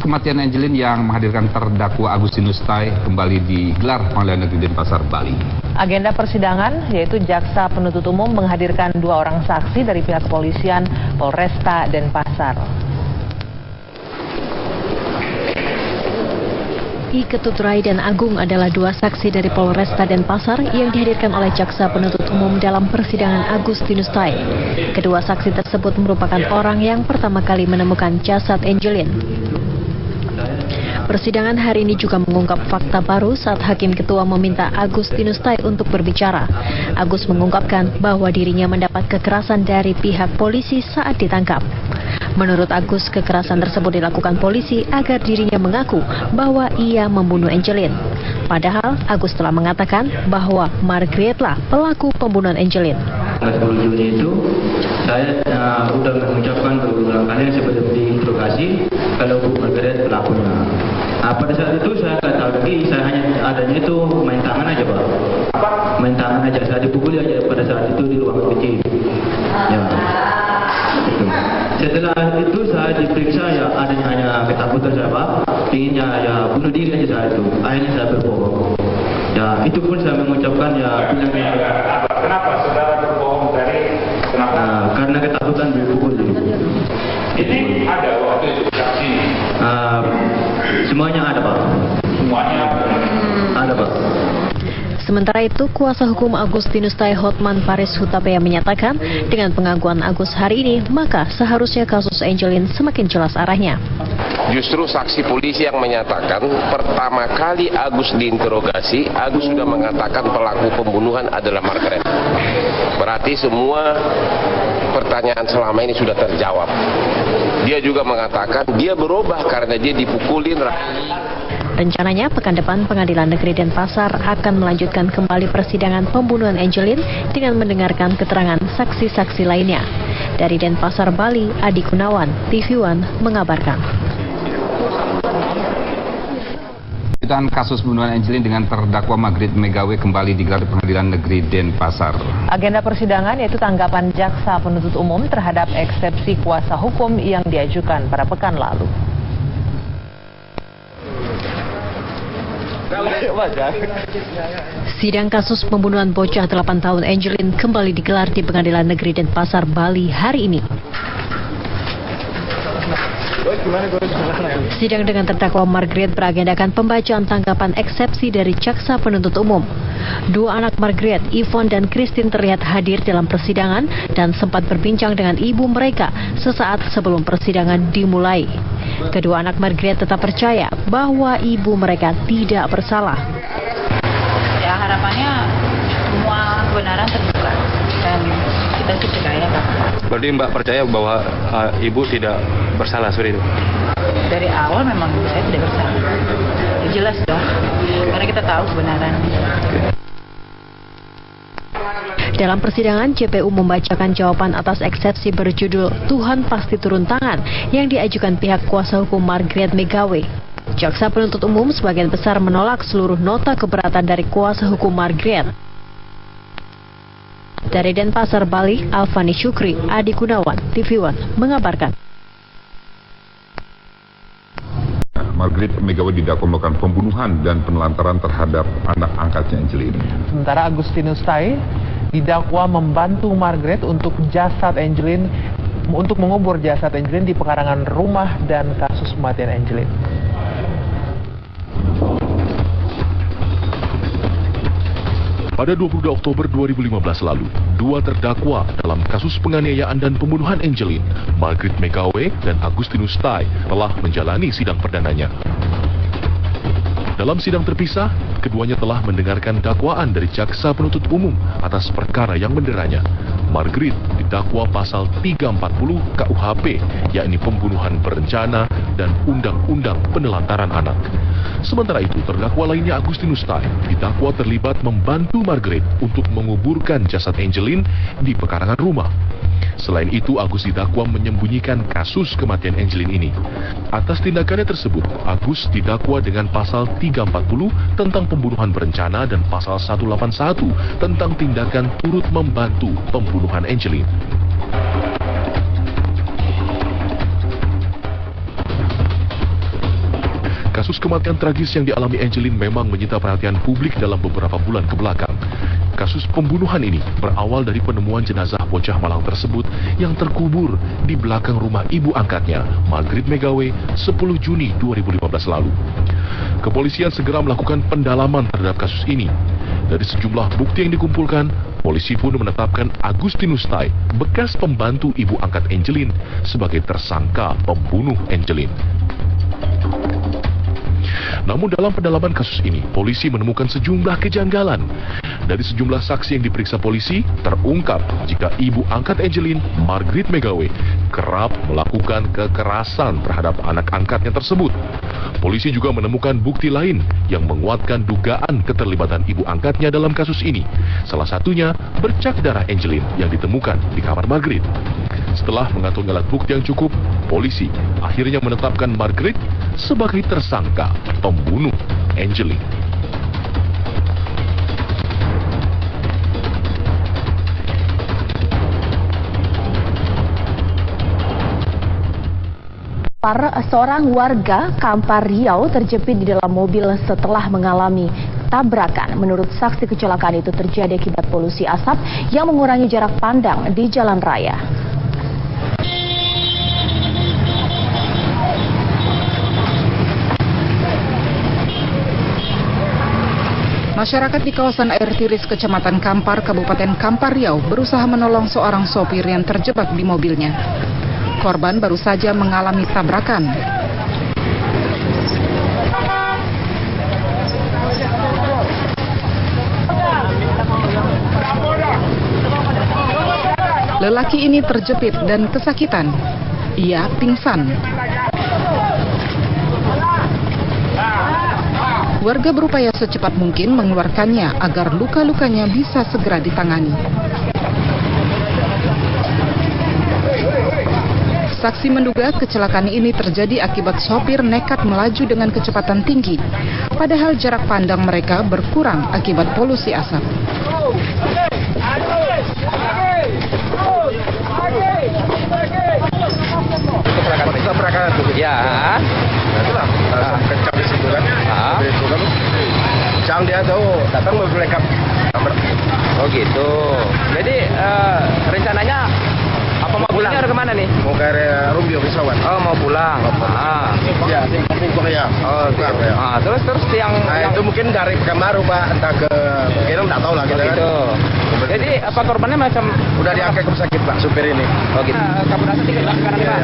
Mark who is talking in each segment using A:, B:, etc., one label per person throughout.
A: kematian Angelin yang menghadirkan terdakwa Agustinus Tai kembali digelar Pengadilan Negeri Denpasar, Bali.
B: Agenda persidangan yaitu jaksa penuntut umum menghadirkan 2 orang saksi dari pihak kepolisian Polresta Denpasar.
C: I Ketut Rai dan Agung adalah 2 saksi dari Polresta Denpasar yang dihadirkan oleh jaksa penuntut umum dalam persidangan Agustinus Tai. Kedua saksi tersebut merupakan orang yang pertama kali menemukan jasad Angelin. Persidangan hari ini juga mengungkap fakta baru saat Hakim Ketua meminta Agustinus Tai untuk berbicara. Agus mengungkapkan bahwa dirinya mendapat kekerasan dari pihak polisi saat ditangkap. Menurut Agus, kekerasan tersebut dilakukan polisi agar dirinya mengaku bahwa ia membunuh Angelin. Padahal Agus telah mengatakan bahwa Margaret lah pelaku pembunuhan Angelin.
D: 10 Juni itu saya sudah mengucapkan berulang kali sebelum diinterogasi kalau Bu Margaret pelakunya. Pada saat itu saya nggak tahu lagi, saya hanya adanya itu main tangan aja, Pak. Main tangan aja, saya dipukuli aja pada saat itu di ruangan kecil. Ya. Setelah itu saya diperiksa, ya adanya hanya ketakutan saya, Pak. Inginnya ya bunuh diri aja saya itu. Akhirnya saya berbohong. Ya itu pun saya mengucapkan ya bilangnya.
E: Kenapa saudara berbohong tadi? Kenapa?
D: Karena ketakutan dipukul.
E: Ini ada waktu itu saksi.
D: Semuanya ada, Pak.
E: Semuanya
D: ada, Pak.
C: Sementara itu, kuasa hukum Agustinus Tai Hotman Paris Hutapea menyatakan dengan pengakuan Agus hari ini, maka seharusnya kasus Angelin semakin jelas arahnya.
F: Justru saksi polisi yang menyatakan pertama kali Agus diinterogasi, Agus sudah mengatakan pelaku pembunuhan adalah Margaret. Berarti semua pertanyaan selama ini sudah terjawab. Dia juga mengatakan dia berubah karena dia dipukulin.
C: Rencananya pekan depan Pengadilan Negeri Denpasar akan melanjutkan kembali persidangan pembunuhan Angelin dengan mendengarkan keterangan saksi-saksi lainnya. Dari Denpasar, Bali, Adi Gunawan, TV One mengabarkan.
A: Lanjutan kasus pembunuhan Angelin dengan terdakwa Margaret Megawe kembali digelar di Pengadilan Negeri Denpasar.
B: Agenda persidangan yaitu tanggapan jaksa penuntut umum terhadap eksepsi kuasa hukum yang diajukan pada pekan lalu.
C: Sidang kasus pembunuhan bocah 8 tahun Angelin kembali digelar di Pengadilan Negeri Denpasar, Bali hari ini. Sidang dengan terdakwa Margaret beragendakan pembacaan tanggapan eksepsi dari jaksa penuntut umum. 2 anak Margaret, Yvonne dan Christine terlihat hadir dalam persidangan dan sempat berbincang dengan ibu mereka sesaat sebelum persidangan dimulai. Kedua anak Margaret tetap percaya bahwa ibu mereka tidak bersalah.
G: Ya harapannya semua kebenaran terbuka dan kita sih percaya, Pak.
H: Berarti Mbak percaya bahwa ibu tidak bersalah seperti itu?
G: Dari awal memang saya tidak bersalah. Ya, jelas dong, karena kita tahu kebenaran.
C: Dalam persidangan, JPU membacakan jawaban atas eksepsi berjudul Tuhan Pasti Turun Tangan yang diajukan pihak kuasa hukum Margaret Megawe. Jaksa penuntut umum sebagian besar menolak seluruh nota keberatan dari kuasa hukum Margaret. Dari Denpasar, Bali, Alfani Syukri, Adi Gunawan, TV One mengabarkan.
I: Margaret Megawe didakwa melakukan pembunuhan dan penelantaran terhadap anak angkatnya Angelin.
J: Sementara Agustinus Tai didakwa membantu Margaret untuk mengubur jasad Angelin di pekarangan rumah dan kasus kematian Angelin.
K: Pada 22 Oktober 2015 lalu, 2 terdakwa dalam kasus penganiayaan dan pembunuhan Angelin, Margaret Megawe dan Agustinus Tai, telah menjalani sidang perdananya. Dalam sidang terpisah, keduanya telah mendengarkan dakwaan dari jaksa penuntut umum atas perkara yang menderanya. Margaret didakwa pasal 340 KUHP, yakni pembunuhan berencana dan Undang-Undang Penelantaran Anak. Sementara itu, terdakwa lainnya Agustinus Tai didakwa terlibat membantu Margaret untuk menguburkan jasad Angelin di pekarangan rumah. Selain itu, Agus didakwa menyembunyikan kasus kematian Angelin ini. Atas tindakannya tersebut, Agus didakwa dengan pasal 340 tentang pembunuhan berencana dan pasal 181 tentang tindakan turut membantu pembunuhan Angelin. Kasus kematian tragis yang dialami Angelin memang menyita perhatian publik dalam beberapa bulan kebelakang. Kasus pembunuhan ini berawal dari penemuan jenazah bocah Malang tersebut yang terkubur di belakang rumah ibu angkatnya, Margrit Megawe, 10 Juni 2015 lalu. Kepolisian segera melakukan pendalaman terhadap kasus ini. Dari sejumlah bukti yang dikumpulkan, polisi pun menetapkan Agustinus Tai, bekas pembantu ibu angkat Angelin, sebagai tersangka pembunuh Angelin. Namun dalam pendalaman kasus ini, polisi menemukan sejumlah kejanggalan. Dari sejumlah saksi yang diperiksa polisi, terungkap jika ibu angkat Angelin, Margrit Megawe, kerap melakukan kekerasan terhadap anak angkatnya tersebut. Polisi juga menemukan bukti lain yang menguatkan dugaan keterlibatan ibu angkatnya dalam kasus ini. Salah satunya bercak darah Angelin yang ditemukan di kamar Margrit. Setelah mengantongi alat bukti yang cukup, polisi akhirnya menetapkan Margrit sebagai tersangka pembunuh Angelin.
L: Seorang warga Kampar Riau terjepit di dalam mobil setelah mengalami tabrakan. Menurut saksi, kecelakaan itu terjadi akibat polusi asap yang mengurangi jarak pandang di jalan raya.
M: Masyarakat di kawasan Air Tiris, Kecamatan Kampar, Kabupaten Kampar Riau berusaha menolong seorang sopir yang terjebak di mobilnya. Korban baru saja mengalami tabrakan. Lelaki ini terjepit dan kesakitan. Ia pingsan. Warga berupaya secepat mungkin mengeluarkannya agar luka-lukanya bisa segera ditangani. Saksi menduga kecelakaan ini terjadi akibat sopir nekat melaju dengan kecepatan tinggi, padahal jarak pandang mereka berkurang akibat polusi asap.
N: Tabrakan ya. Itulah kencang di situ kan. Itu kan. Cang dia tuh datang mobil nekat. Oh gitu. Jadi rencananya apa mau pulang? Harus kemana nih? Mau ke Rumbio Pesawat. Oh, mau pulang. Ya, Simpang ya. Oh, pulang ya. Terus yang itu mungkin dari Pekanbaru, Pak, entah ke Gendong, enggak tahu lah kita kan. Jadi apa korbannya macam udah diangkat ke rumah sakit, Pak, supir ini. Oh gitu. Kamu rasa tinggal sekarang, Pak.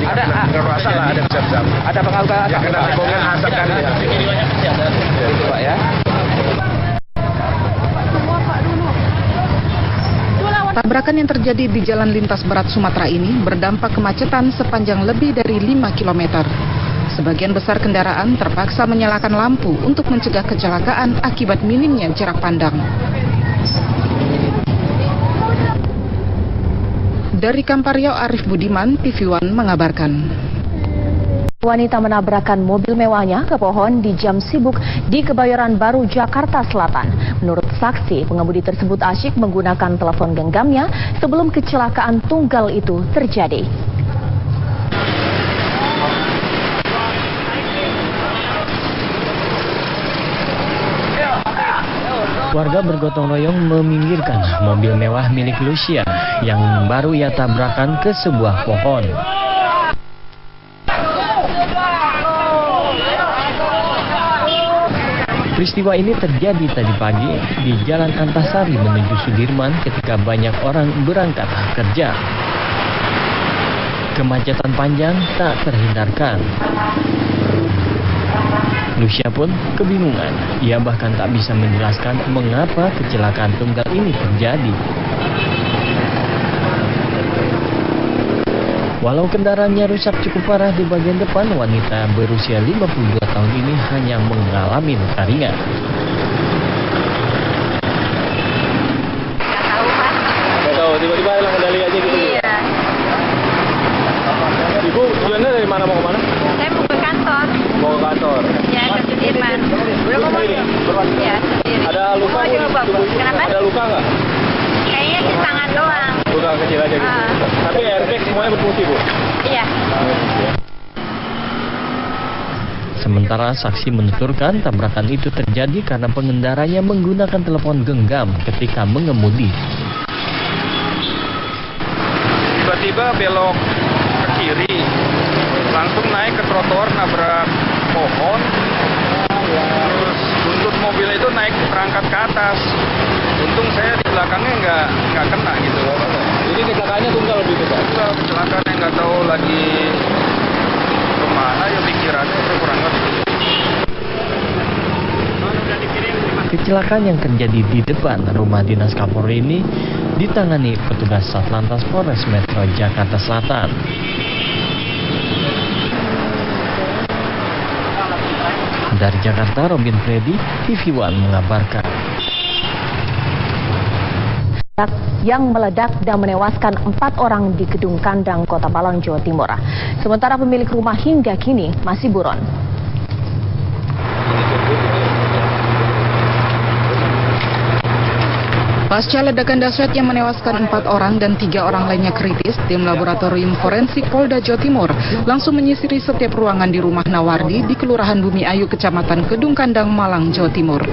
N: Ada rasa lah, ada besar-besar. Ada pengaruh asap. Ya, kena hubungan asap kan ya. Itu, Pak ya.
M: Tabrakan yang terjadi di Jalan Lintas Berat Sumatera ini berdampak kemacetan sepanjang lebih dari 5 km. Sebagian besar kendaraan terpaksa menyalakan lampu untuk mencegah kecelakaan akibat minimnya jarak pandang. Dari Kampar Riau, Arif Budiman, TV One mengabarkan.
L: Wanita menabrakkan mobil mewahnya ke pohon di jam sibuk di Kebayoran Baru, Jakarta Selatan. Menurut saksi, pengemudi tersebut asyik menggunakan telepon genggamnya sebelum kecelakaan tunggal itu terjadi.
O: Warga bergotong royong meminggirkan mobil mewah milik Lucia yang baru ia tabrakan ke sebuah pohon. Peristiwa ini terjadi tadi pagi di Jalan Antasari menuju Sudirman ketika banyak orang berangkat kerja. Kemacetan panjang tak terhindarkan. Lucia pun kebingungan. Ia bahkan tak bisa menjelaskan mengapa kecelakaan tunggal ini terjadi. Walau kendaraannya rusak cukup parah di bagian depan, wanita berusia 52 tahun ini hanya mengalami luka ringan.
P: Tahu, tiba-tiba hilang kendali aja gitu. Iya. Ibu, tujuannya dari mana mau ke mana?
G: Saya mau ke kantor.
P: Mau ke kantor?
G: Ya, ke Sudirman.
P: Belum mau ini? Ya,
G: ada
P: luka?
G: Kenapa?
P: Ada luka nggak?
G: Kayaknya di tangan doang.
P: Luka kecil aja gitu. Tapi airbag semuanya berfungsi, Bu?
G: Iya.
O: Sementara saksi menuturkan tabrakan itu terjadi karena pengendaranya menggunakan telepon genggam ketika mengemudi.
Q: Tiba-tiba belok ke kiri, langsung naik ke trotoar, nabrak pohon, terus buntut mobil itu naik berangkat ke atas. Untung saya di belakangnya nggak kena gitu.
P: Jadi kecelakaannya tunggal gitu Pak?
Q: Tunggal, kecelakaannya nggak tahu lagi kemana ya pikirannya, kurang ngerti.
O: Kecelakaan yang terjadi di depan rumah dinas Kapolri ini ditangani petugas Satlantas Polres Metro Jakarta Selatan. Dari Jakarta, Robin Freddy, TV One mengabarkan.
L: Yang meledak dan menewaskan 4 orang di Gedung Kandang, Kota Malang, Jawa Timur. Sementara pemilik rumah hingga kini masih buron.
M: Pasca ledakan dahsyat yang menewaskan 4 orang dan 3 orang lainnya kritis, tim laboratorium forensik Polda Jawa Timur langsung menyisiri setiap ruangan di rumah Nawardi di Kelurahan Bumi Ayu, Kecamatan Gedung Kandang, Malang, Jawa Timur.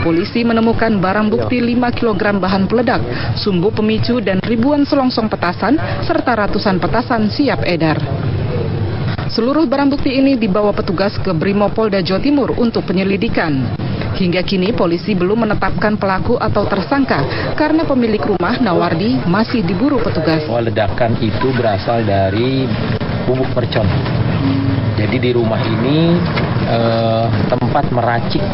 M: Polisi menemukan barang bukti 5 kg bahan peledak, sumbu pemicu dan ribuan selongsong petasan, serta ratusan petasan siap edar. Seluruh barang bukti ini dibawa petugas ke Brimopolda Jawa Timur untuk penyelidikan. Hingga kini polisi belum menetapkan pelaku atau tersangka karena pemilik rumah Nawardi masih diburu petugas.
R: Ledakan itu berasal dari bubuk mercon. Jadi di rumah ini tempat meracik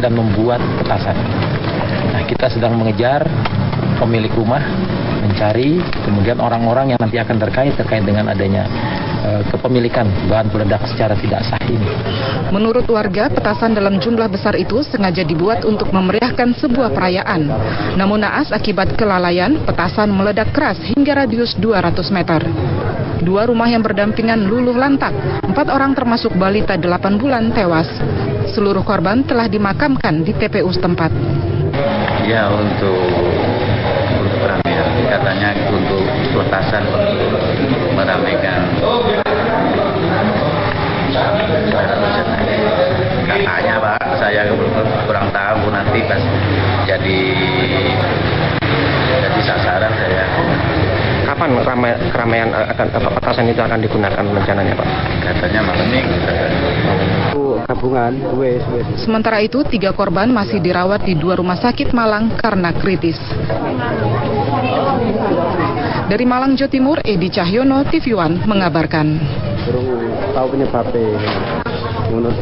R: dan membuat petasan. Nah, kita sedang mengejar pemilik rumah, mencari kemudian orang-orang yang nanti akan terkait dengan adanya kepemilikan bahan peledak secara tidak sah ini.
M: Menurut warga, petasan dalam jumlah besar itu sengaja dibuat untuk memeriahkan sebuah perayaan. Namun naas akibat kelalaian, petasan meledak keras hingga radius 200 meter. 2 rumah yang berdampingan luluh lantak, 4 orang termasuk balita 8 bulan tewas. Seluruh korban telah dimakamkan di TPU setempat.
S: Ya, untuk keramaian, katanya untuk petasan meramaikan. Katanya Pak, saya kurang tahu nanti pas jadi sasaran saya.
N: Kapan keramaian petasan itu akan digunakan rencananya Pak?
S: Katanya malam minggu.
N: Gabungan.
M: Sementara itu, 3 korban masih dirawat di 2 rumah sakit Malang karena kritis. Dari Malang, Jawa Timur, Edi Cahyono, TV One mengabarkan.
N: Tahu penyebabnya.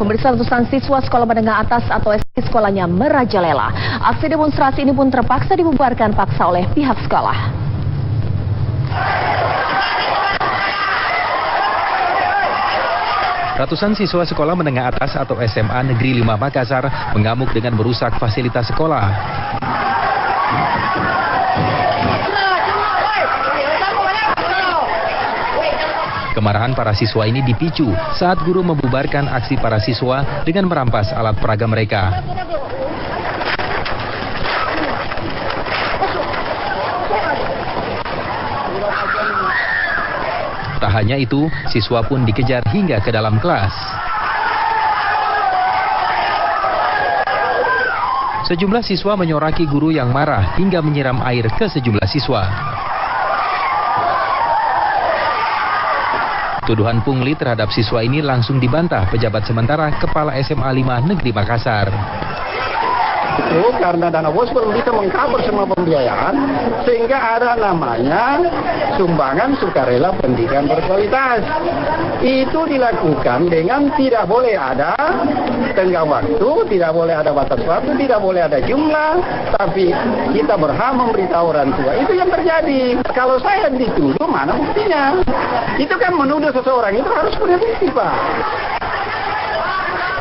L: Pemirsa, ratusan siswa sekolah menengah atas atau SD sekolahnya merajalela. Aksi demonstrasi ini pun terpaksa dibubarkan paksa oleh pihak sekolah.
T: Ratusan siswa sekolah menengah atas atau SMA Negeri 5 Makassar mengamuk dengan merusak fasilitas sekolah. Kemarahan para siswa ini dipicu saat guru membubarkan aksi para siswa dengan merampas alat peraga mereka. Tak hanya itu, siswa pun dikejar hingga ke dalam kelas. Sejumlah siswa menyoraki guru yang marah hingga menyiram air ke sejumlah siswa. Tuduhan pungli terhadap siswa ini langsung dibantah pejabat sementara Kepala SMA 5 Negeri Makassar.
U: Itu karena dana bos belum bisa mengcover semua pembiayaan, sehingga ada namanya sumbangan sukarela pendidikan berkualitas. Itu dilakukan dengan tidak boleh ada tenggang waktu, tidak boleh ada batas waktu, tidak boleh ada jumlah, tapi kita berhak memberitahu orang tua. Itu yang terjadi. Kalau saya dituduh, mana buktinya? Itu kan menuduh seseorang, itu harus punya bukti, Pak.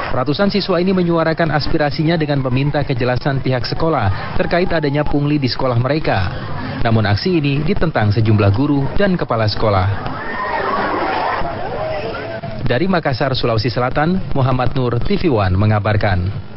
T: Ratusan siswa ini menyuarakan aspirasinya dengan meminta kejelasan pihak sekolah terkait adanya pungli di sekolah mereka. Namun aksi ini ditentang sejumlah guru dan kepala sekolah. Dari Makassar, Sulawesi Selatan, Muhammad Nur, TV One mengabarkan.